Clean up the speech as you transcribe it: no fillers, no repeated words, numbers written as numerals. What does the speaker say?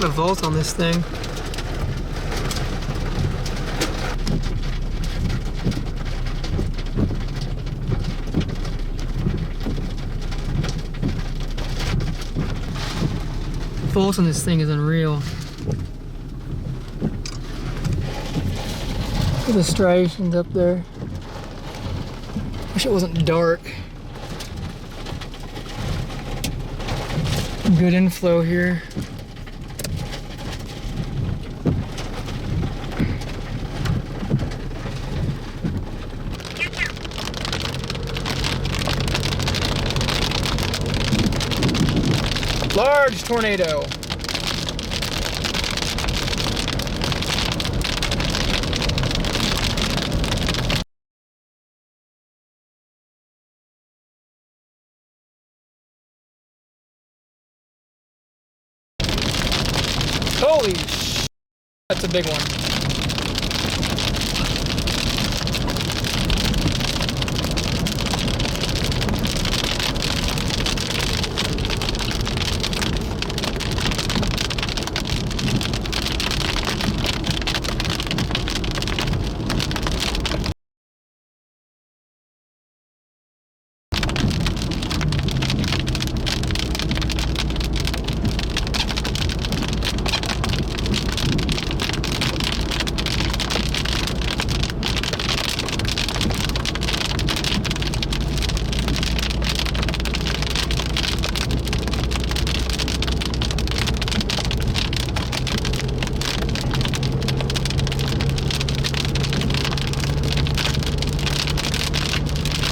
Got a volt on this thing. Volt on this thing is unreal. Look at the striations up there. Wish it wasn't dark. Good inflow here. Large tornado. Holy sh! That's a big one.